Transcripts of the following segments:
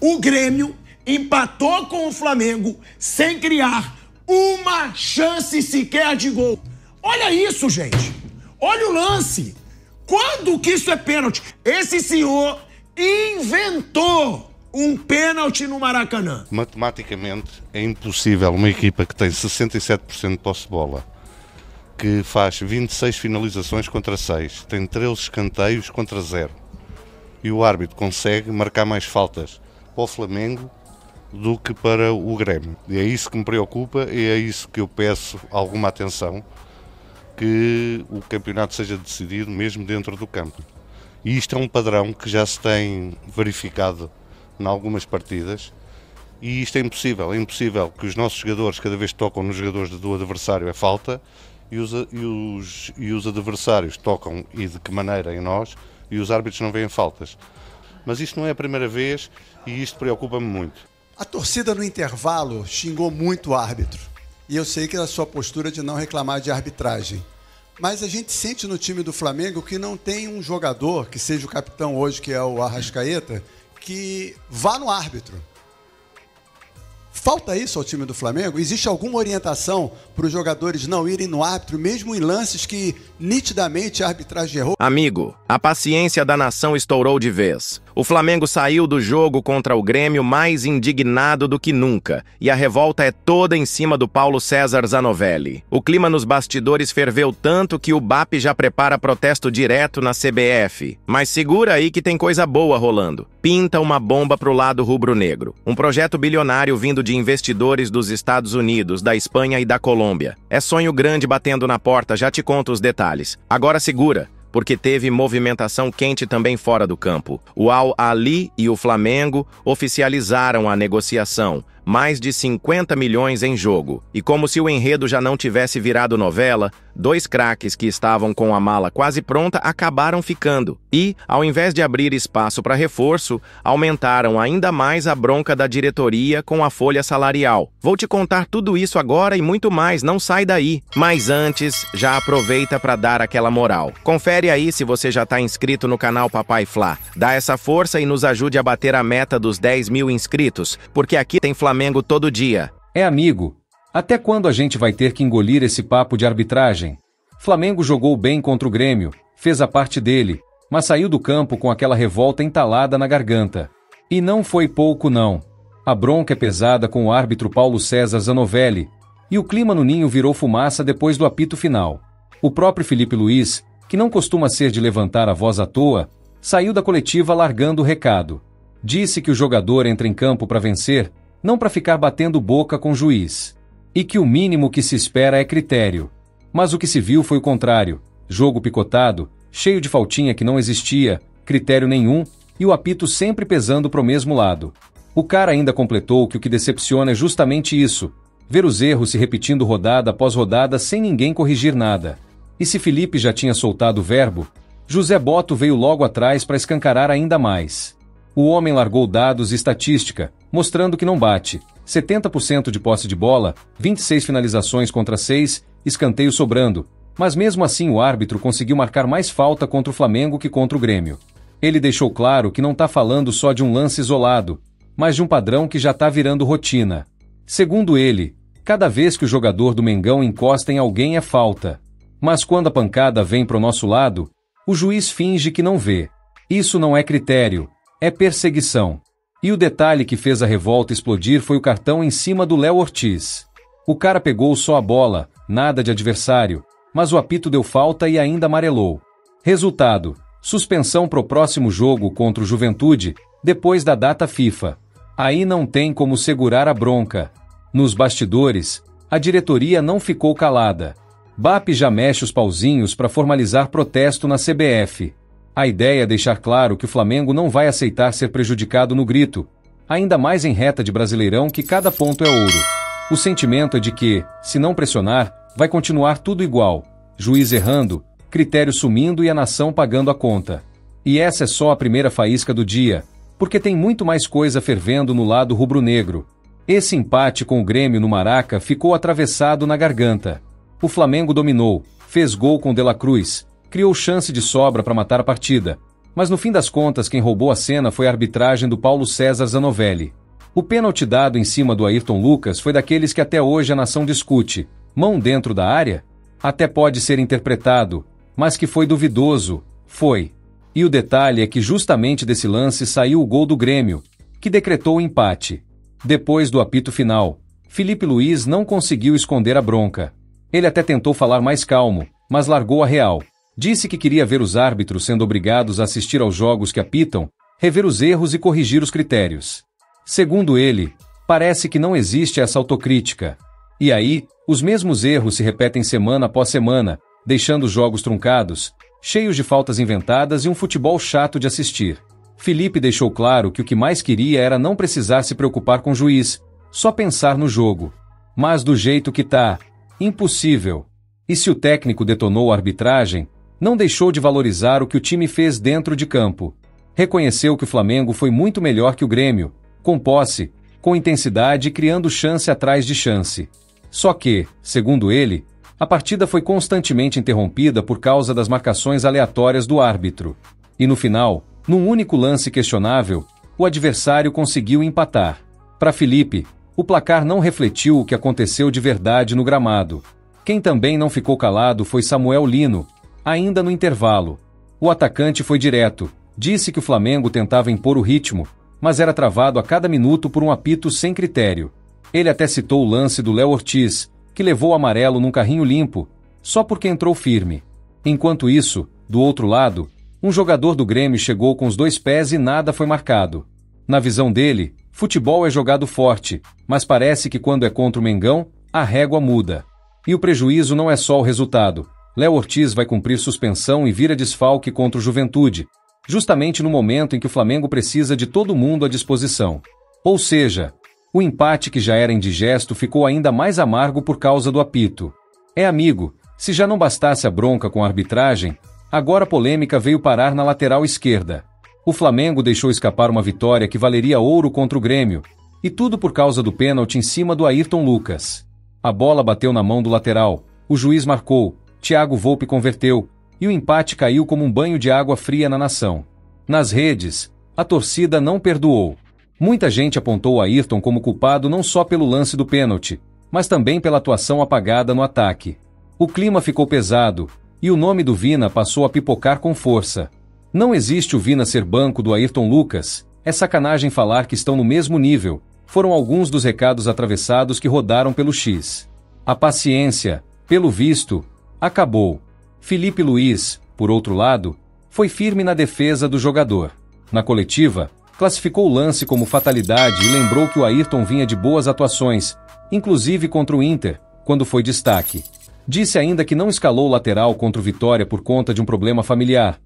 O Grêmio empatou com o Flamengo sem criar uma chance sequer de gol. Olha isso, gente. Olha o lance. Quando que isso é pênalti? Esse senhor inventou um pênalti no Maracanã. Matematicamente é impossível uma equipa que tem 67% de posse de bola, que faz 26 finalizações contra 6, tem 13 escanteios contra 0, e o árbitro consegue marcar mais faltas para o Flamengo do que para o Grêmio. E é isso que me preocupa e é isso que eu peço alguma atenção, que o campeonato seja decidido mesmo dentro do campo. E isto é um padrão que já se tem verificado em algumas partidas, e isto é impossível que os nossos jogadores, cada vez que tocam nos jogadores do adversário, é falta, e os adversários tocam, e de que maneira, em nós, e os árbitros não veem faltas. Mas isto não é a primeira vez e isto preocupa-me muito. A torcida no intervalo xingou muito o árbitro. E eu sei que é a sua postura de não reclamar de arbitragem. Mas a gente sente no time do Flamengo que não tem um jogador, que seja o capitão hoje, que é o Arrascaeta, que vá no árbitro. Falta isso ao time do Flamengo? Existe alguma orientação para os jogadores não irem no árbitro, mesmo em lances que nitidamente a arbitragem errou? Amigo, a paciência da nação estourou de vez. O Flamengo saiu do jogo contra o Grêmio mais indignado do que nunca, e a revolta é toda em cima do Paulo César Zanovelli. O clima nos bastidores ferveu tanto que o BAP já prepara protesto direto na CBF. Mas segura aí que tem coisa boa rolando. Pinta uma bomba pro lado rubro-negro. Um projeto bilionário vindo de investidores dos Estados Unidos, da Espanha e da Colômbia. É sonho grande batendo na porta, já te conto os detalhes. Agora segura, porque teve movimentação quente também fora do campo. O Al Ahly e o Flamengo oficializaram a negociação. Mais de 50 milhões em jogo. E como se o enredo já não tivesse virado novela, 2 craques que estavam com a mala quase pronta acabaram ficando. E, ao invés de abrir espaço para reforço, aumentaram ainda mais a bronca da diretoria com a folha salarial. Vou te contar tudo isso agora e muito mais, não sai daí. Mas antes, já aproveita para dar aquela moral. Confere aí se você já está inscrito no canal Papai Flá. Dá essa força e nos ajude a bater a meta dos 10 mil inscritos, porque aqui tem Flamengo todo dia. É, amigo, até quando a gente vai ter que engolir esse papo de arbitragem? Flamengo jogou bem contra o Grêmio, fez a parte dele, mas saiu do campo com aquela revolta entalada na garganta. E não foi pouco não. A bronca é pesada com o árbitro Paulo César Zanovelli, e o clima no ninho virou fumaça depois do apito final. O próprio Felipe Luiz, que não costuma ser de levantar a voz à toa, saiu da coletiva largando o recado. Disse que o jogador entra em campo para vencer, não para ficar batendo boca com o juiz. E que o mínimo que se espera é critério. Mas o que se viu foi o contrário. Jogo picotado, cheio de faltinha que não existia, critério nenhum, e o apito sempre pesando pro mesmo lado. O cara ainda completou que o que decepciona é justamente isso. Ver os erros se repetindo rodada após rodada sem ninguém corrigir nada. E se Felipe já tinha soltado o verbo, José Botto veio logo atrás para escancarar ainda mais. O homem largou dados e estatística, mostrando que não bate. 70% de posse de bola, 26 finalizações contra 6, escanteio sobrando. Mas mesmo assim o árbitro conseguiu marcar mais falta contra o Flamengo que contra o Grêmio. Ele deixou claro que não está falando só de um lance isolado, mas de um padrão que já está virando rotina. Segundo ele, cada vez que o jogador do Mengão encosta em alguém é falta. Mas quando a pancada vem pro nosso lado, o juiz finge que não vê. Isso não é critério. É perseguição. E o detalhe que fez a revolta explodir foi o cartão em cima do Léo Ortiz. O cara pegou só a bola, nada de adversário, mas o apito deu falta e ainda amarelou. Resultado: suspensão pro próximo jogo contra o Juventude, depois da data FIFA. Aí não tem como segurar a bronca. Nos bastidores, a diretoria não ficou calada. BAP já mexe os pauzinhos para formalizar protesto na CBF. A ideia é deixar claro que o Flamengo não vai aceitar ser prejudicado no grito, ainda mais em reta de Brasileirão que cada ponto é ouro. O sentimento é de que, se não pressionar, vai continuar tudo igual, juiz errando, critério sumindo e a nação pagando a conta. E essa é só a primeira faísca do dia, porque tem muito mais coisa fervendo no lado rubro-negro. Esse empate com o Grêmio no Maraca ficou atravessado na garganta. O Flamengo dominou, fez gol com De La Cruz, criou chance de sobra para matar a partida, Mas no fim das contas quem roubou a cena foi a arbitragem do Paulo César Zanovelli. O pênalti dado em cima do Ayrton Lucas foi daqueles que até hoje a nação discute. Mão dentro da área? Até pode ser interpretado, mas que foi duvidoso, foi. E o detalhe é que justamente desse lance saiu o gol do Grêmio, que decretou o empate. Depois do apito final, Filipe Luís não conseguiu esconder a bronca. Ele até tentou falar mais calmo, mas largou a real. Disse que queria ver os árbitros sendo obrigados a assistir aos jogos que apitam, rever os erros e corrigir os critérios. Segundo ele, parece que não existe essa autocrítica. E aí, os mesmos erros se repetem semana após semana, deixando os jogos truncados, cheios de faltas inventadas e um futebol chato de assistir. Filipe deixou claro que o que mais queria era não precisar se preocupar com o juiz, só pensar no jogo. Mas do jeito que tá, impossível. E se o técnico detonou a arbitragem, não deixou de valorizar o que o time fez dentro de campo. Reconheceu que o Flamengo foi muito melhor que o Grêmio, com posse, com intensidade e criando chance atrás de chance. Só que, segundo ele, a partida foi constantemente interrompida por causa das marcações aleatórias do árbitro. E no final, num único lance questionável, o adversário conseguiu empatar. Para Filipe, o placar não refletiu o que aconteceu de verdade no gramado. Quem também não ficou calado foi Samuel Lino, ainda no intervalo. O atacante foi direto, disse que o Flamengo tentava impor o ritmo, mas era travado a cada minuto por um apito sem critério. Ele até citou o lance do Léo Ortiz, que levou o amarelo num carrinho limpo, só porque entrou firme. Enquanto isso, do outro lado, um jogador do Grêmio chegou com os 2 pés e nada foi marcado. Na visão dele, futebol é jogado forte, mas parece que quando é contra o Mengão, a régua muda. E o prejuízo não é só o resultado. Léo Ortiz vai cumprir suspensão e vira desfalque contra o Juventude, justamente no momento em que o Flamengo precisa de todo mundo à disposição. Ou seja, o empate que já era indigesto ficou ainda mais amargo por causa do apito. Amigo, se já não bastasse a bronca com a arbitragem, agora a polêmica veio parar na lateral esquerda. O Flamengo deixou escapar uma vitória que valeria ouro contra o Grêmio, e tudo por causa do pênalti em cima do Ayrton Lucas. A bola bateu na mão do lateral, o juiz marcou, Thiago Volpi converteu, e o empate caiu como um banho de água fria na nação. Nas redes, a torcida não perdoou. Muita gente apontou o Ayrton como culpado não só pelo lance do pênalti, mas também pela atuação apagada no ataque. O clima ficou pesado, e o nome do Vina passou a pipocar com força. Não existe o Vina ser banco do Ayrton Lucas, é sacanagem falar que estão no mesmo nível, foram alguns dos recados atravessados que rodaram pelo X. A paciência, pelo visto, acabou. Filipe Luís, por outro lado, foi firme na defesa do jogador. Na coletiva, classificou o lance como fatalidade e lembrou que o Ayrton vinha de boas atuações, inclusive contra o Inter, quando foi destaque. Disse ainda que não escalou o lateral contra o Vitória por conta de um problema familiar,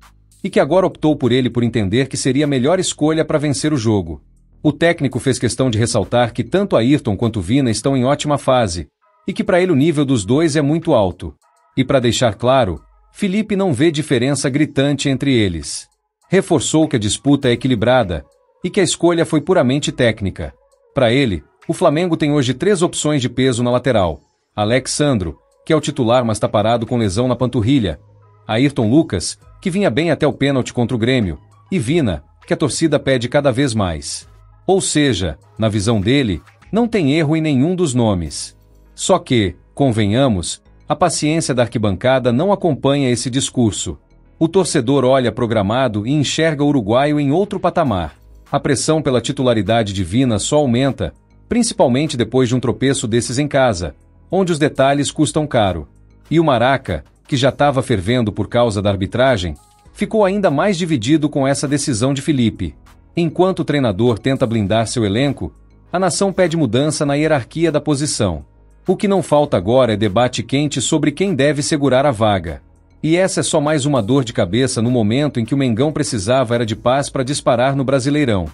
e que agora optou por ele por entender que seria a melhor escolha para vencer o jogo. O técnico fez questão de ressaltar que tanto Ayrton quanto Vina estão em ótima fase, e que para ele o nível dos dois é muito alto. E para deixar claro, Filipe não vê diferença gritante entre eles. Reforçou que a disputa é equilibrada e que a escolha foi puramente técnica. Para ele, o Flamengo tem hoje 3 opções de peso na lateral. Alexandro, que é o titular mas está parado com lesão na panturrilha. Ayrton Lucas, que vinha bem até o pênalti contra o Grêmio. E Vina, que a torcida pede cada vez mais. Ou seja, na visão dele, não tem erro em nenhum dos nomes. Só que, convenhamos, a paciência da arquibancada não acompanha esse discurso. O torcedor olha programado e enxerga o uruguaio em outro patamar. A pressão pela titularidade de Vina só aumenta, principalmente depois de um tropeço desses em casa, onde os detalhes custam caro. E o Maraca, que já estava fervendo por causa da arbitragem, ficou ainda mais dividido com essa decisão de Filipe. Enquanto o treinador tenta blindar seu elenco, a nação pede mudança na hierarquia da posição. O que não falta agora é debate quente sobre quem deve segurar a vaga. E essa é só mais uma dor de cabeça no momento em que o Mengão precisava era de paz para disparar no Brasileirão.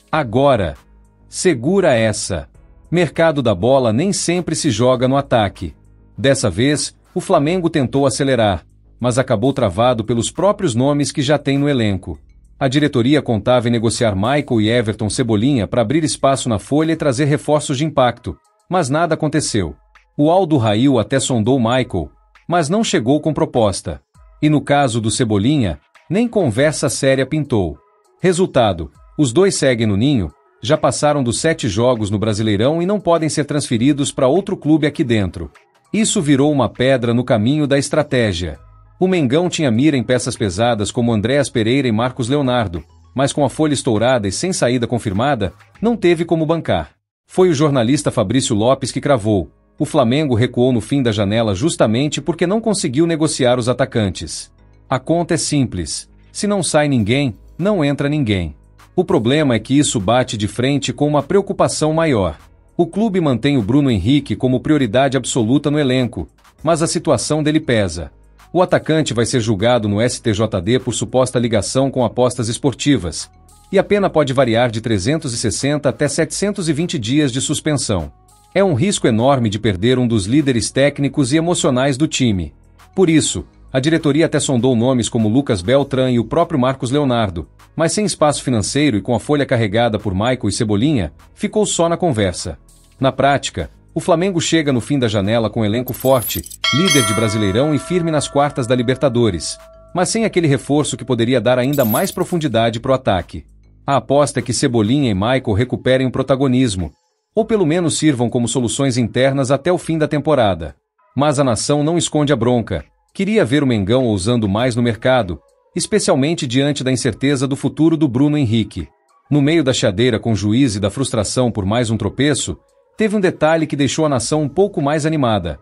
Agora, segura essa. Mercado da bola nem sempre se joga no ataque. Dessa vez, o Flamengo tentou acelerar, mas acabou travado pelos próprios nomes que já tem no elenco. A diretoria contava em negociar Michael e Everton Cebolinha para abrir espaço na folha e trazer reforços de impacto, mas nada aconteceu. O Aldo Rail até sondou Michael, mas não chegou com proposta. E no caso do Cebolinha, Nem conversa séria pintou. Resultado, os dois seguem no ninho, já passaram dos 7 jogos no Brasileirão e não podem ser transferidos para outro clube aqui dentro. Isso virou uma pedra no caminho da estratégia. O Mengão tinha mira em peças pesadas como Andréas Pereira e Marcos Leonardo, mas com a folha estourada e sem saída confirmada, não teve como bancar. Foi o jornalista Fabrício Lopes que cravou: o Flamengo recuou no fim da janela justamente porque não conseguiu negociar os atacantes. A conta é simples: se não sai ninguém, não entra ninguém. O problema é que isso bate de frente com uma preocupação maior. O clube mantém o Bruno Henrique como prioridade absoluta no elenco, mas a situação dele pesa. O atacante vai ser julgado no STJD por suposta ligação com apostas esportivas, e a pena pode variar de 360 até 720 dias de suspensão. É um risco enorme de perder um dos líderes técnicos e emocionais do time. Por isso, a diretoria até sondou nomes como Lucas Beltrán e o próprio Marcos Leonardo, mas sem espaço financeiro e com a folha carregada por Michael e Cebolinha, ficou só na conversa. Na prática, o Flamengo chega no fim da janela com um elenco forte, líder de Brasileirão e firme nas quartas da Libertadores, mas sem aquele reforço que poderia dar ainda mais profundidade para o ataque. A aposta é que Cebolinha e Michael recuperem o protagonismo, ou pelo menos sirvam como soluções internas até o fim da temporada. Mas a nação não esconde a bronca. Queria ver o Mengão ousando mais no mercado, especialmente diante da incerteza do futuro do Bruno Henrique. No meio da chiadeira com o juiz e da frustração por mais um tropeço, teve um detalhe que deixou a nação um pouco mais animada: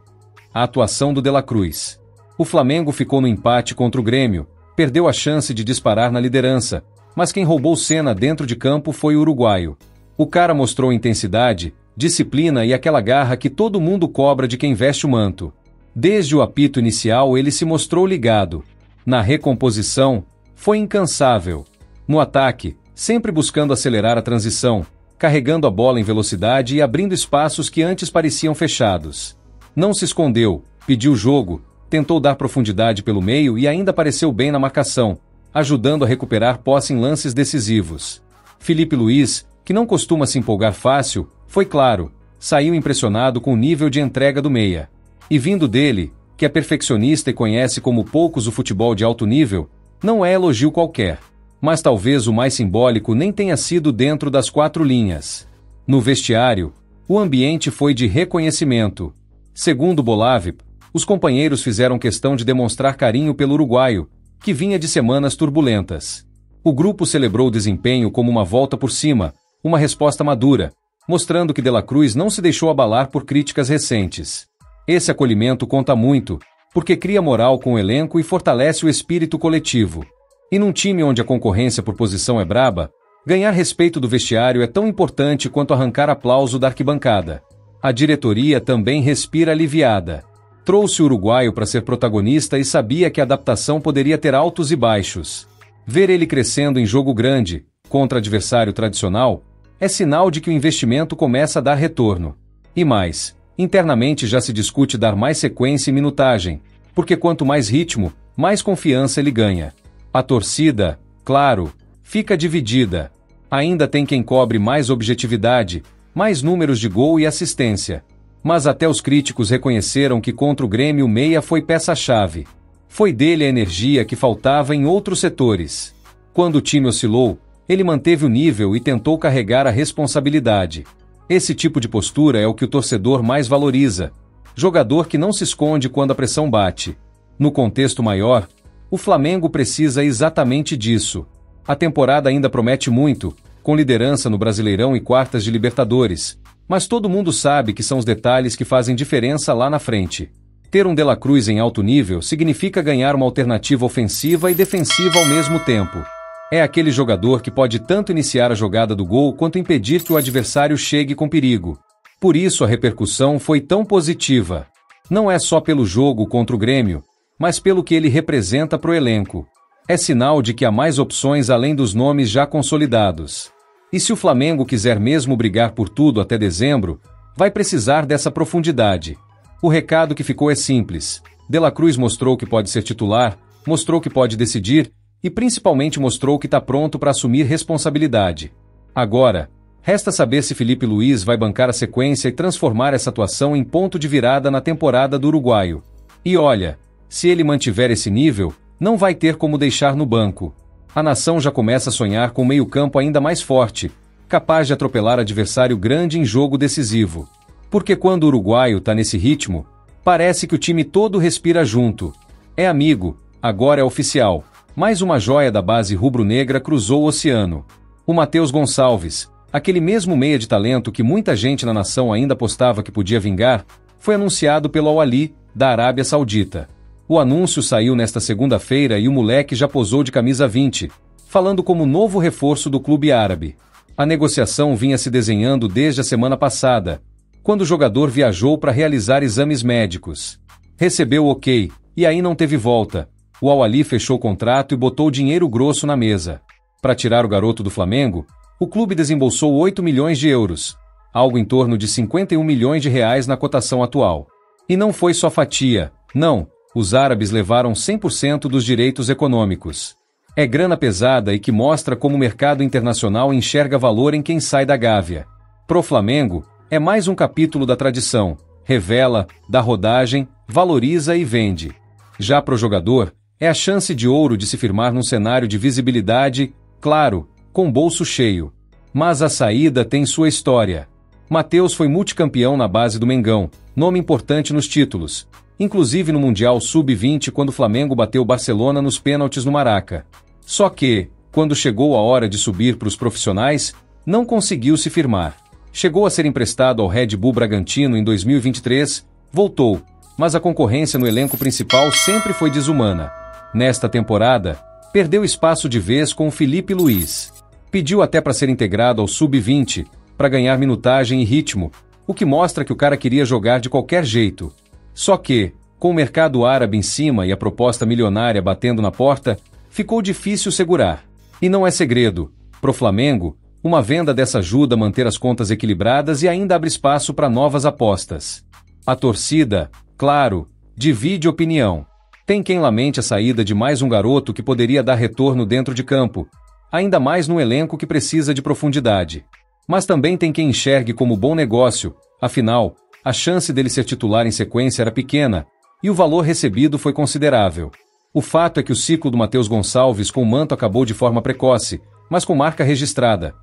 a atuação do De La Cruz. O Flamengo ficou no empate contra o Grêmio, perdeu a chance de disparar na liderança, mas quem roubou cena dentro de campo foi o uruguaio. O cara mostrou intensidade, disciplina e aquela garra que todo mundo cobra de quem veste o manto. Desde o apito inicial ele se mostrou ligado. Na recomposição, foi incansável. No ataque, sempre buscando acelerar a transição, carregando a bola em velocidade e abrindo espaços que antes pareciam fechados. Não se escondeu, pediu jogo, tentou dar profundidade pelo meio e ainda apareceu bem na marcação, ajudando a recuperar posse em lances decisivos. Felipe Luiz, que não costuma se empolgar fácil, foi claro, saiu impressionado com o nível de entrega do meia. E vindo dele, que é perfeccionista e conhece como poucos o futebol de alto nível, não é elogio qualquer. Mas talvez o mais simbólico nem tenha sido dentro das 4 linhas. No vestiário, o ambiente foi de reconhecimento. Segundo Bolavip, os companheiros fizeram questão de demonstrar carinho pelo uruguaio, que vinha de semanas turbulentas. O grupo celebrou o desempenho como uma volta por cima, uma resposta madura, mostrando que De La Cruz não se deixou abalar por críticas recentes. Esse acolhimento conta muito, porque cria moral com o elenco e fortalece o espírito coletivo. E num time onde a concorrência por posição é braba, ganhar respeito do vestiário é tão importante quanto arrancar aplauso da arquibancada. A diretoria também respira aliviada. Trouxe o uruguaio para ser protagonista e sabia que a adaptação poderia ter altos e baixos. Ver ele crescendo em jogo grande, contra adversário tradicional, é sinal de que o investimento começa a dar retorno. E mais, internamente já se discute dar mais sequência e minutagem, porque quanto mais ritmo, mais confiança ele ganha. A torcida, claro, fica dividida. Ainda tem quem cobre mais objetividade, mais números de gol e assistência. Mas até os críticos reconheceram que contra o Grêmio o meia foi peça-chave. Foi dele a energia que faltava em outros setores. Quando o time oscilou, ele manteve o nível e tentou carregar a responsabilidade. Esse tipo de postura é o que o torcedor mais valoriza. Jogador que não se esconde quando a pressão bate. No contexto maior, o Flamengo precisa exatamente disso. A temporada ainda promete muito, com liderança no Brasileirão e quartas de Libertadores. Mas todo mundo sabe que são os detalhes que fazem diferença lá na frente. Ter um De La Cruz em alto nível significa ganhar uma alternativa ofensiva e defensiva ao mesmo tempo. É aquele jogador que pode tanto iniciar a jogada do gol quanto impedir que o adversário chegue com perigo. Por isso a repercussão foi tão positiva. Não é só pelo jogo contra o Grêmio, mas pelo que ele representa para o elenco. É sinal de que há mais opções além dos nomes já consolidados. E se o Flamengo quiser mesmo brigar por tudo até dezembro, vai precisar dessa profundidade. O recado que ficou é simples. De La Cruz mostrou que pode ser titular, mostrou que pode decidir e principalmente mostrou que está pronto para assumir responsabilidade. Agora, resta saber se Felipe Luiz vai bancar a sequência e transformar essa atuação em ponto de virada na temporada do uruguaio. E olha, se ele mantiver esse nível, Não vai ter como deixar no banco. A nação já começa a sonhar com um meio-campo ainda mais forte, capaz de atropelar adversário grande em jogo decisivo. Porque quando o uruguaio tá nesse ritmo, parece que o time todo respira junto. É amigo, agora é oficial. Mais uma joia da base rubro-negra cruzou o oceano. O Matheus Gonçalves, aquele mesmo meia de talento que muita gente na nação ainda apostava que podia vingar, foi anunciado pelo Al-Ahly, da Arábia Saudita. O anúncio saiu nesta segunda-feira e o moleque já posou de camisa 20, falando como novo reforço do clube árabe. A negociação vinha se desenhando desde a semana passada, quando o jogador viajou para realizar exames médicos. Recebeu o ok, e aí não teve volta. O Al-Ahly fechou o contrato e botou dinheiro grosso na mesa. Para tirar o garoto do Flamengo, o clube desembolsou 8 milhões de euros, algo em torno de 51 milhões de reais na cotação atual. E não foi só fatia, não, os árabes levaram 100% dos direitos econômicos. É grana pesada e que mostra como o mercado internacional enxerga valor em quem sai da Gávea. Pro Flamengo, é mais um capítulo da tradição, revela, dá rodagem, valoriza e vende. Já pro jogador, é a chance de ouro de se firmar num cenário de visibilidade, claro, com bolso cheio. Mas a saída tem sua história. Matheus foi multicampeão na base do Mengão, nome importante nos títulos, inclusive no Mundial Sub-20 quando o Flamengo bateu o Barcelona nos pênaltis no Maraca. Só que, quando chegou a hora de subir para os profissionais, não conseguiu se firmar. Chegou a ser emprestado ao Red Bull Bragantino em 2023, voltou, mas a concorrência no elenco principal sempre foi desumana. Nesta temporada, perdeu espaço de vez com o Felipe Luiz. Pediu até para ser integrado ao Sub-20, para ganhar minutagem e ritmo, o que mostra que o cara queria jogar de qualquer jeito. Só que, com o mercado árabe em cima e a proposta milionária batendo na porta, ficou difícil segurar. E não é segredo, pro Flamengo, uma venda dessa ajuda a manter as contas equilibradas e ainda abre espaço para novas apostas. A torcida, claro, divide opinião. Tem quem lamente a saída de mais um garoto que poderia dar retorno dentro de campo, ainda mais num elenco que precisa de profundidade. Mas também tem quem enxergue como bom negócio, afinal, a chance dele ser titular em sequência era pequena, e o valor recebido foi considerável. O fato é que o ciclo do Matheus Gonçalves com o manto acabou de forma precoce, mas com marca registrada.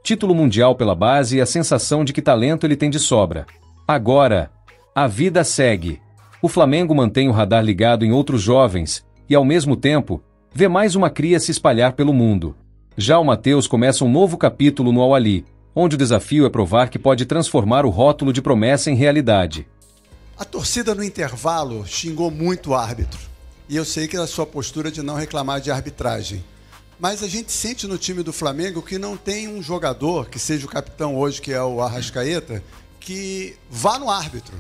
Título mundial pela base e a sensação de que talento ele tem de sobra. Agora, a vida segue. O Flamengo mantém o radar ligado em outros jovens e, ao mesmo tempo, vê mais uma cria se espalhar pelo mundo. Já o Matheus começa um novo capítulo no Al-Ahly, onde o desafio é provar que pode transformar o rótulo de promessa em realidade. A torcida no intervalo xingou muito o árbitro. E eu sei que é a sua postura de não reclamar de arbitragem. Mas a gente sente no time do Flamengo que não tem um jogador, que seja o capitão hoje, que é o Arrascaeta, que vá no árbitro.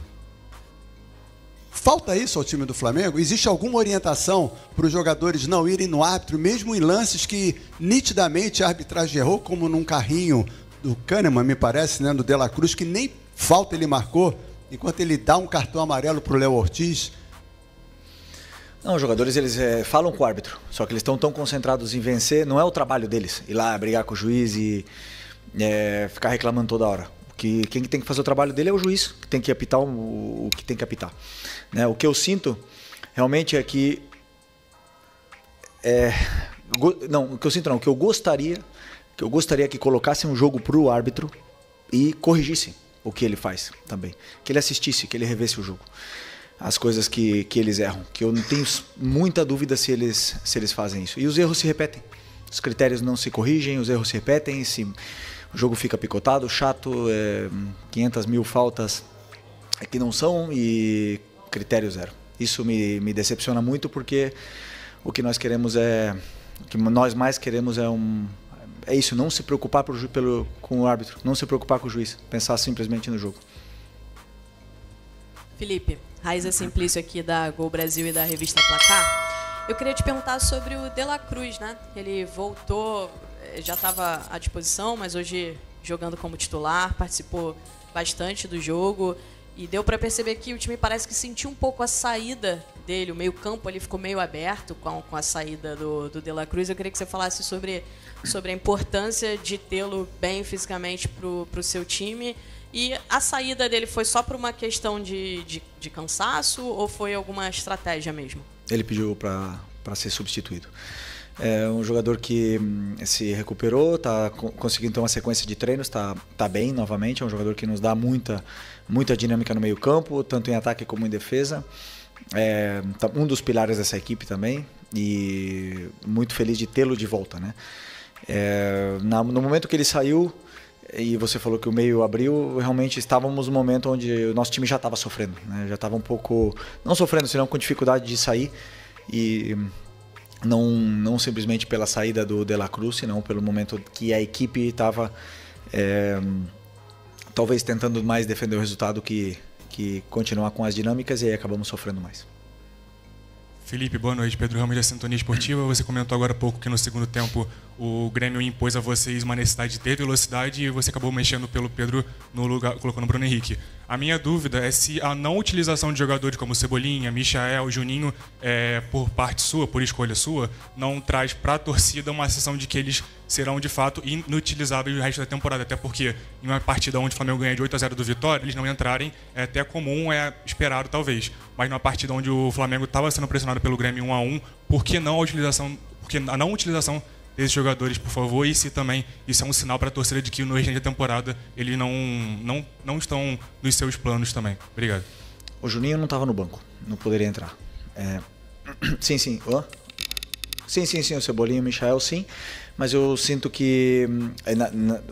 Falta isso ao time do Flamengo? Existe alguma orientação para os jogadores não irem no árbitro, mesmo em lances que nitidamente a arbitragem errou, como num carrinho do Kahneman, me parece, né, do De La Cruz, que nem falta ele marcou, enquanto ele dá um cartão amarelo para o Léo Ortiz? Não, os jogadores eles falam com o árbitro, só que eles estão tão concentrados em vencer, não é o trabalho deles ir lá brigar com o juiz e ficar reclamando toda hora. Quem tem que fazer o trabalho dele é o juiz, que tem que apitar o que tem que apitar. Né? O que eu sinto realmente é que... o que eu gostaria que colocassem um jogo para o árbitro e corrigissem o que ele faz também. Que ele assistisse, que ele revesse o jogo. As coisas que eles erram, que eu não tenho muita dúvida se eles fazem isso. E os erros se repetem. Os critérios não se corrigem, os erros se repetem, o jogo fica picotado, chato, 500 mil faltas que não são e critério zero. Isso me decepciona muito porque o que nós queremos o que nós mais queremos é isso, não se preocupar com o árbitro, não se preocupar com o juiz, pensar simplesmente no jogo. Felipe, Raiza Simplício aqui da Gol Brasil e da revista Placar. Eu queria te perguntar sobre o De La Cruz, né? Ele voltou, já estava à disposição, mas hoje jogando como titular, participou bastante do jogo e deu para perceber que o time parece que sentiu um pouco a saída dele, o meio-campo ali ficou meio aberto com a saída do De La Cruz. Eu queria que você falasse sobre a importância de tê-lo bem fisicamente para o seu time. E a saída dele foi só por uma questão de cansaço ou foi alguma estratégia mesmo? Ele pediu para ser substituído. É um jogador que se recuperou, está conseguindo ter uma sequência de treinos, está bem novamente. É um jogador que nos dá muita dinâmica no meio campo, tanto em ataque como em defesa. É um dos pilares dessa equipe também, e muito feliz de tê-lo de volta, né? No momento que ele saiu, e você falou que o meio abriu, realmente estávamos no momento onde o nosso time já estava sofrendo, né? Já estava um pouco, não sofrendo, senão com dificuldade de sair, e não simplesmente pela saída do De La Cruz, senão pelo momento que a equipe estava talvez tentando mais defender o resultado que continuar com as dinâmicas, e aí acabamos sofrendo mais. Felipe, boa noite. Pedro Ramos, da Sintonia Esportiva. Você comentou agora há pouco que no segundo tempo o Grêmio impôs a vocês uma necessidade de ter velocidade e você acabou mexendo pelo Pedro no lugar, colocando o Bruno Henrique. A minha dúvida é se a não utilização de jogadores como Cebolinha, Michael, Juninho, por parte sua, por escolha sua, não traz para a torcida uma sensação de que eles serão de fato inutilizáveis o resto da temporada. Até porque em uma partida onde o Flamengo ganha de 8-0 do Vitória, eles não entrarem é até comum, é esperado talvez. Mas numa partida onde o Flamengo estava sendo pressionado pelo Grêmio 1-1, por que não a utilização, porque a não utilização desses jogadores, por favor, e se também isso é um sinal para a torcida de que no restante da temporada eles não estão nos seus planos também. Obrigado. O Juninho não estava no banco, não poderia entrar. Sim. Sim, o Cebolinha e o Michael, sim. Mas eu sinto que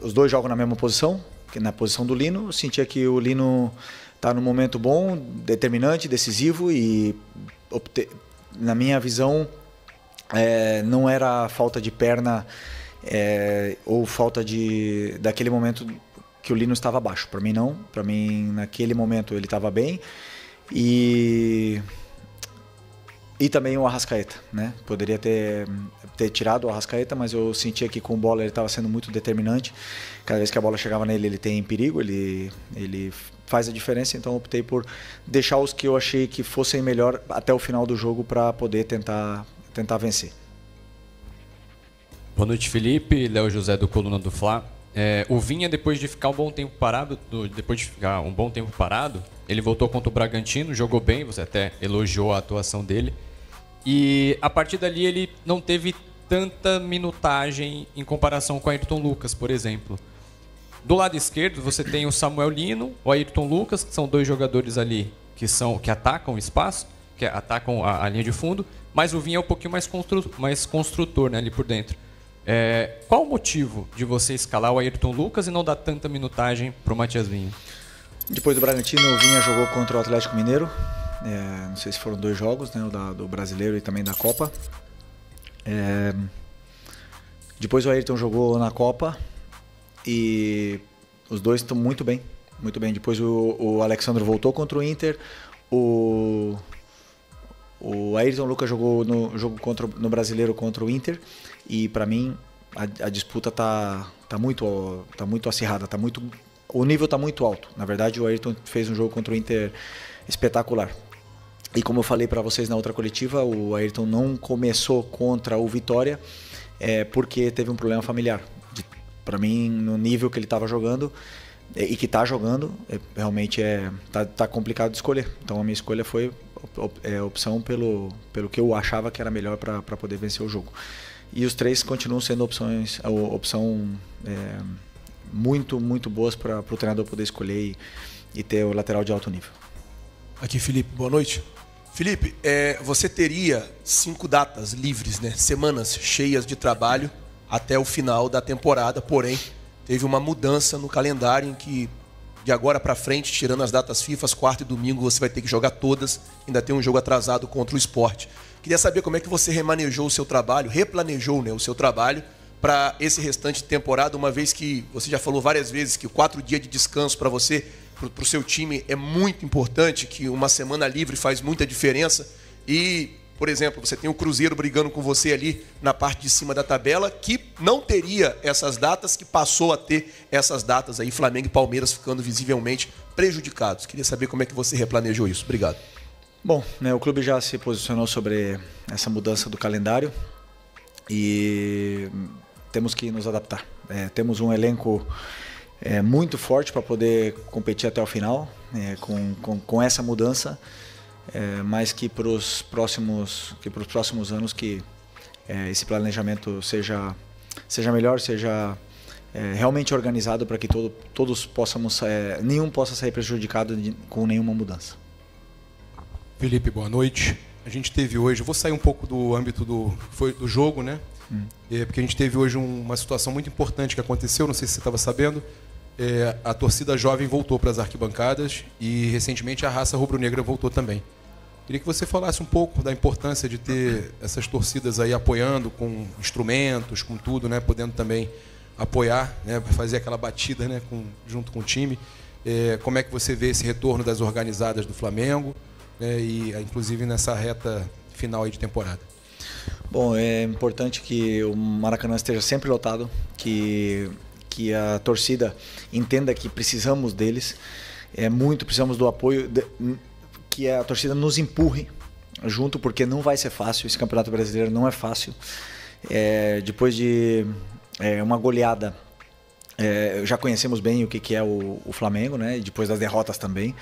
os dois jogam na mesma posição, que na posição do Lino. Eu sentia que o Lino está num momento bom, determinante, decisivo, e na minha visão não era falta de perna ou falta daquele momento que o Lino estava abaixo. Para mim não, para mim naquele momento ele estava bem, e também o Arrascaeta, né? Poderia ter tirado o Arrascaeta, mas eu sentia que com bola ele estava sendo muito determinante. Cada vez que a bola chegava nele, ele tem perigo, ele faz a diferença. Então eu optei por deixar os que eu achei que fossem melhor até o final do jogo para poder tentar vencer. Boa noite, Felipe. Léo José, do Coluna do Fla. O Vinha, depois de ficar um bom tempo parado, ele voltou contra o Bragantino, jogou bem, você até elogiou a atuação dele. E a partir dali ele não teve tanta minutagem em comparação com o Ayrton Lucas, por exemplo. Do lado esquerdo você tem o Samuel Lino, o Ayrton Lucas, que são dois jogadores ali que atacam o espaço, que atacam a linha de fundo, mas o Vinha é um pouquinho mais construtor, né, ali por dentro. Qual o motivo de você escalar o Ayrton Lucas e não dar tanta minutagem para o Matias Vinha? Depois do Bragantino, o Vinha jogou contra o Atlético Mineiro. Não sei se foram 2 jogos, né, o do Brasileiro e também da Copa. Depois o Ayrton jogou na Copa e os dois estão muito bem. Depois o Alexandre voltou contra o Inter. O Ayrton Lucas jogou no jogo no Brasileiro contra o Inter, e para mim a disputa tá muito acirrada, o nível está muito alto. Na verdade, o Ayrton fez um jogo contra o Inter espetacular. E como eu falei para vocês na outra coletiva, o Ayrton não começou contra o Vitória porque teve um problema familiar. Para mim, no nível que ele estava jogando e que está jogando, realmente tá complicado de escolher. Então a minha escolha foi opção pelo que eu achava que era melhor para poder vencer o jogo. E os 3 continuam sendo opção muito, muito boas para o treinador poder escolher e ter o lateral de alto nível. Aqui, Felipe, boa noite. Felipe, você teria 5 datas livres, né? Semanas cheias de trabalho até o final da temporada, porém teve uma mudança no calendário em que de agora para frente, tirando as datas FIFA, quarta e domingo, você vai ter que jogar todas, ainda tem um jogo atrasado contra o Sport. Queria saber como é que você replanejou o seu trabalho, né, o seu trabalho para esse restante de temporada, uma vez que você já falou várias vezes que 4 dias de descanso para você, para o seu time, é muito importante, que uma semana livre faz muita diferença. E, por exemplo, você tem o Cruzeiro brigando com você ali na parte de cima da tabela, que não teria essas datas, que passou a ter essas datas aí, Flamengo e Palmeiras ficando visivelmente prejudicados. Queria saber como é que você replanejou isso. Obrigado. Bom, né, o clube já se posicionou sobre essa mudança do calendário e temos que nos adaptar. Temos um elenco muito forte para poder competir até o final. Com essa mudança, mas que para os próximos anos que esse planejamento seja melhor, seja realmente organizado para que todos possamos, nenhum possa sair prejudicado com nenhuma mudança. Felipe, boa noite. A gente teve hoje, eu vou sair um pouco do âmbito do jogo, né? Porque a gente teve hoje uma situação muito importante que aconteceu, não sei se você estava sabendo. A torcida jovem voltou para as arquibancadas e recentemente a raça rubro-negra voltou também. Queria que você falasse um pouco da importância de ter essas torcidas aí apoiando com instrumentos, com tudo, né? Podendo também apoiar, né? Fazer aquela batida, né? Junto com o time. Como é que você vê esse retorno das organizadas do Flamengo, né? E inclusive nessa reta final aí de temporada? Bom, é importante que o Maracanã esteja sempre lotado, que a torcida entenda que precisamos deles, precisamos do apoio, que a torcida nos empurre junto, porque não vai ser fácil, esse Campeonato Brasileiro não é fácil. Depois de uma goleada, já conhecemos bem o que é o Flamengo, né? E depois das derrotas também.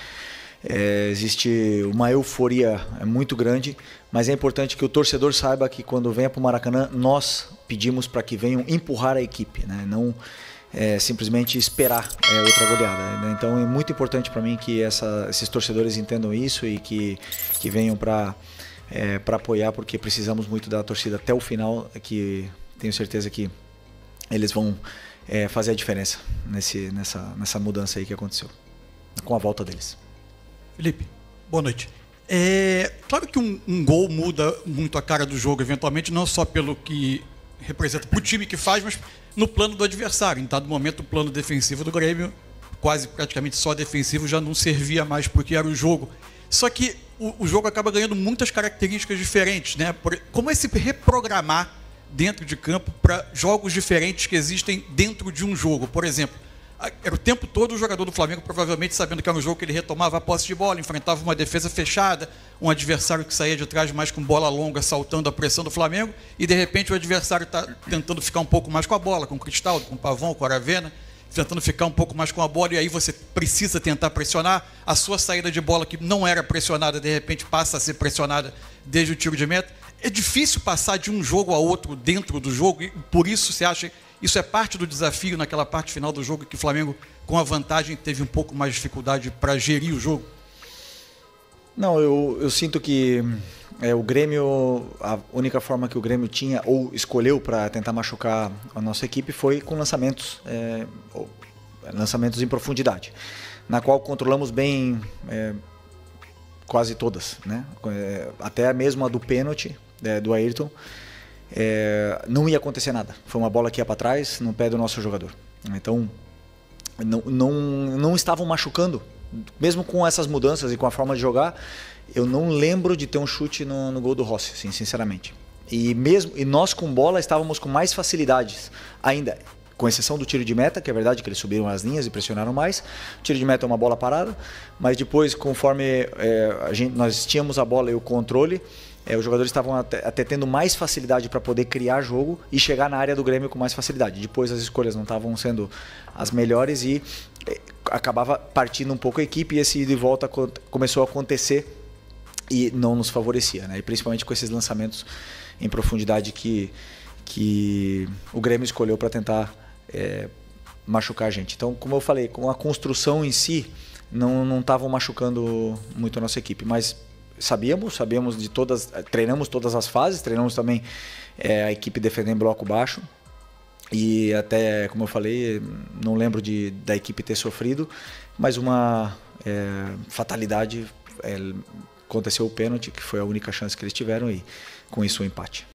Existe uma euforia muito grande, mas é importante que o torcedor saiba que quando venha para o Maracanã, nós pedimos para que venham empurrar a equipe, né? Não simplesmente esperar outra goleada, né? Então é muito importante para mim que esses torcedores entendam isso e que venham para apoiar, porque precisamos muito da torcida até o final, que tenho certeza que eles vão fazer a diferença nessa mudança aí que aconteceu, com a volta deles. Felipe, boa noite. Claro que um gol muda muito a cara do jogo, eventualmente, não só pelo que representa para o time que faz, mas no plano do adversário. Em dado momento, o plano defensivo do Grêmio, praticamente só defensivo, já não servia mais porque era o jogo. Só que o jogo acaba ganhando muitas características diferentes, né? Como é se reprogramar dentro de campo para jogos diferentes que existem dentro de um jogo? Por exemplo, era o tempo todo o jogador do Flamengo provavelmente sabendo que era um jogo que ele retomava a posse de bola, enfrentava uma defesa fechada, um adversário que saía de trás mais com bola longa, saltando a pressão do Flamengo, e de repente o adversário está tentando ficar um pouco mais com a bola, com o Cristaldo, com o Pavão, com o Aravena, tentando ficar um pouco mais com a bola, e aí você precisa tentar pressionar. A sua saída de bola, que não era pressionada, de repente passa a ser pressionada desde o tiro de meta. É difícil passar de um jogo a outro dentro do jogo, e por isso você acha isso é parte do desafio naquela parte final do jogo, que o Flamengo, com a vantagem, teve um pouco mais de dificuldade para gerir o jogo? Não, eu sinto que o Grêmio, a única forma que o Grêmio tinha ou escolheu para tentar machucar a nossa equipe foi com lançamentos em profundidade, na qual controlamos bem quase todas, né? Até mesmo a do pênalti do Ayrton. Não ia acontecer nada. Foi uma bola que ia para trás no pé do nosso jogador. Então não estavam machucando, mesmo com essas mudanças e com a forma de jogar. Eu não lembro de ter um chute no gol do Rossi, assim, sinceramente. E nós com bola estávamos com mais facilidades ainda, com exceção do tiro de meta, que é verdade que eles subiram as linhas e pressionaram mais. O tiro de meta é uma bola parada, mas depois, conforme nós tínhamos a bola e o controle, os jogadores estavam até tendo mais facilidade para poder criar jogo e chegar na área do Grêmio com mais facilidade. Depois as escolhas não estavam sendo as melhores e acabava partindo um pouco a equipe, e esse ida e volta começou a acontecer e não nos favorecia, né? E principalmente com esses lançamentos em profundidade que o Grêmio escolheu para tentar machucar a gente. Então, como eu falei, com a construção em si, não estavam machucando muito a nossa equipe, mas sabíamos de todas, treinamos todas as fases, treinamos também a equipe defendendo em bloco baixo, e até, como eu falei, não lembro da equipe ter sofrido, mas uma fatalidade, aconteceu o pênalti, que foi a única chance que eles tiveram, e com isso o empate.